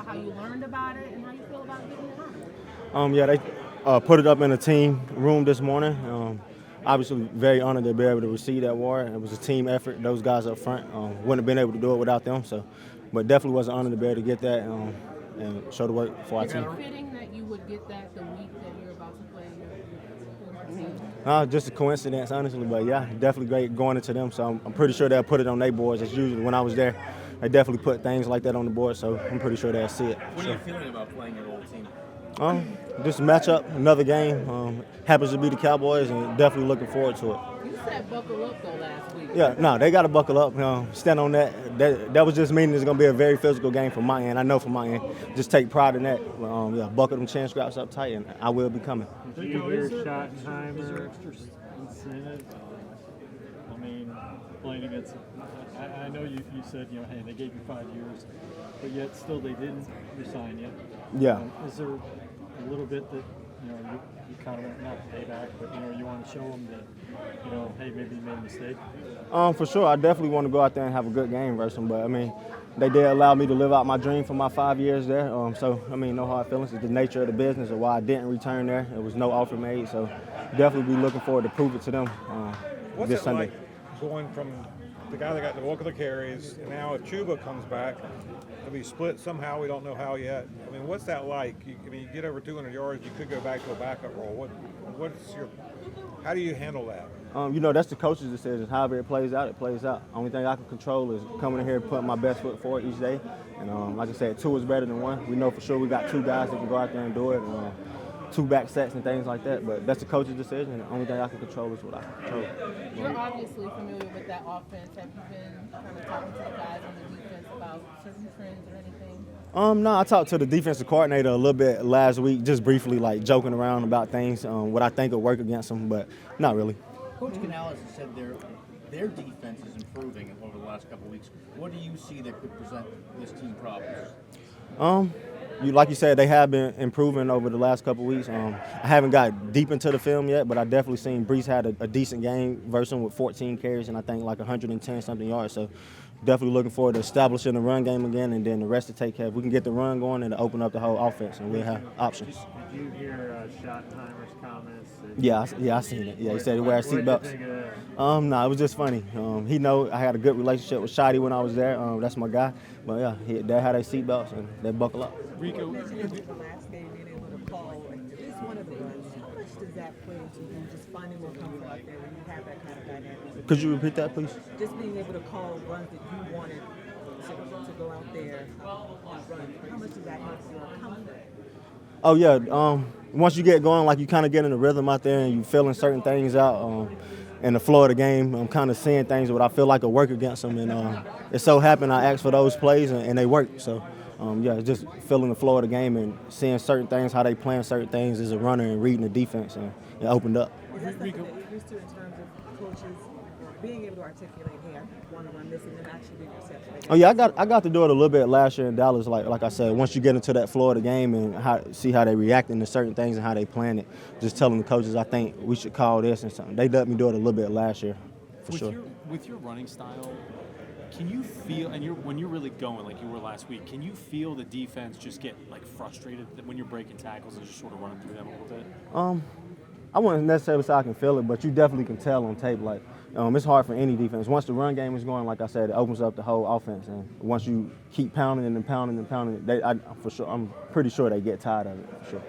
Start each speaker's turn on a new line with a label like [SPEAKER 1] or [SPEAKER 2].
[SPEAKER 1] about how you learned about it and how you feel about getting it
[SPEAKER 2] Yeah, they put it up in a team room this morning. Obviously, very honored to be able to receive that award. It was a team effort. Those guys up front wouldn't have been able to do it without them. So, but definitely was an honor to be able to get that and show the work for our team.
[SPEAKER 1] Is it fitting that you would get that the week that you're about to play your former team?
[SPEAKER 2] Just a coincidence, honestly, but yeah, definitely great going into them. So I'm pretty sure they'll put it on their boards. As usually when I was there, they definitely put things like that on the board. So I'm pretty sure they'll see it.
[SPEAKER 3] What are you feeling about playing your old team?
[SPEAKER 2] Just a matchup, another game. Happens to be the Cowboys, and definitely looking forward to it.
[SPEAKER 1] You said buckle up though last week.
[SPEAKER 2] Yeah, no, they got to buckle up. Stand on that. That was just meaning it's going to be a very physical game from my end. I know from my end. Just take pride in that. Buckle them chin straps up tight, and I will be coming.
[SPEAKER 4] Did you hear shot time? Is there extra incentive? I mean, playing against. I know you said hey, they gave you 5 years, but yet still they didn't resign you.
[SPEAKER 2] Yeah.
[SPEAKER 4] Is there a little bit that you kind of want, not payback, but you want to show them that hey, maybe you made a mistake?
[SPEAKER 2] For sure, I definitely want to go out there and have a good game versus them. But I mean, they did allow me to live out my dream for my 5 years there. So I mean, no hard feelings. It's the nature of the business of why I didn't return there. There was no offer made, so definitely be looking forward to prove it to them this Sunday.
[SPEAKER 5] Like going from the guy that got the bulk of the carries, and now if Chuba comes back, it'll be split somehow. We don't know how yet. I mean, what's that like? You get over 200 yards, you could go back to a backup role. How do you handle that?
[SPEAKER 2] That's the coach's decision. However it plays out, it plays out. Only thing I can control is coming in here and putting my best foot forward each day. And like I said, 2 is better than 1. We know for sure we got 2 guys that can go out there and do it. 2 back sets and things like that, but that's the coach's decision, and the only thing I can control is what I can control.
[SPEAKER 1] You're obviously familiar with that offense. Have you been kind of talking to the guys on the defense about certain trends or anything?
[SPEAKER 2] No, I talked to the defensive coordinator a little bit last week, just briefly, like joking around about things, what I think will work against them, but not really.
[SPEAKER 3] Coach Canales has said their defense is improving over the last couple of weeks. What do you see that could present this team problems?
[SPEAKER 2] Like you said, they have been improving over the last couple of weeks. I haven't got deep into the film yet, but I definitely seen Brees had a decent game versus him with 14 carries and I think like 110-something yards. So definitely looking forward to establishing the run game again, and then the rest to take care of. We can get the run going and open up the whole offense, and we'll have options.
[SPEAKER 4] Did you hear Shot Timer's comments?
[SPEAKER 2] Yeah, I seen it. Yeah, he said he wears seatbelts. No, it was just funny. He know I had a good relationship with Shotty when I was there. That's my guy. But yeah, they had their seatbelts and they buckle up.
[SPEAKER 6] Rico, the last game being able to call at least one of the runs, how much does that play into you just finding more comfort out there when you have that kind of dynamic?
[SPEAKER 2] Could you repeat that, please?
[SPEAKER 6] Just being able to call runs that you wanted to go out there and run. How much does that help your comfort?
[SPEAKER 2] Oh yeah. Once you get going, like you kind of get in the rhythm out there and you feeling certain things out. In the flow of the game, I'm kind of seeing things that I feel like will work against them, and it so happened I asked for those plays and they worked. So it's just feeling the flow of the game and seeing certain things, how they plan certain things as a runner and reading the defense, and it opened up.
[SPEAKER 6] Is that something that you're used to in terms of coaches being able to articulate, hey, I want to run this, and then actually being receptive?
[SPEAKER 2] Oh yeah, I got to do it a little bit last year in Dallas. Like I said, once you get into that flow of the game and see how they reacting to certain things and how they plan it, just telling the coaches I think we should call this and something. They let me do it a little bit last year, for sure.
[SPEAKER 7] With your running style, can you feel, and when you're really going like you were last week, can you feel the defense just get like frustrated when you're breaking tackles and just sort of running through them a little bit?
[SPEAKER 2] I wouldn't necessarily say I can feel it, but you definitely can tell on tape. Like it's hard for any defense. Once the run game is going, like I said, it opens up the whole offense. And once you keep pounding and pounding and pounding, I'm pretty sure they get tired of it, for sure.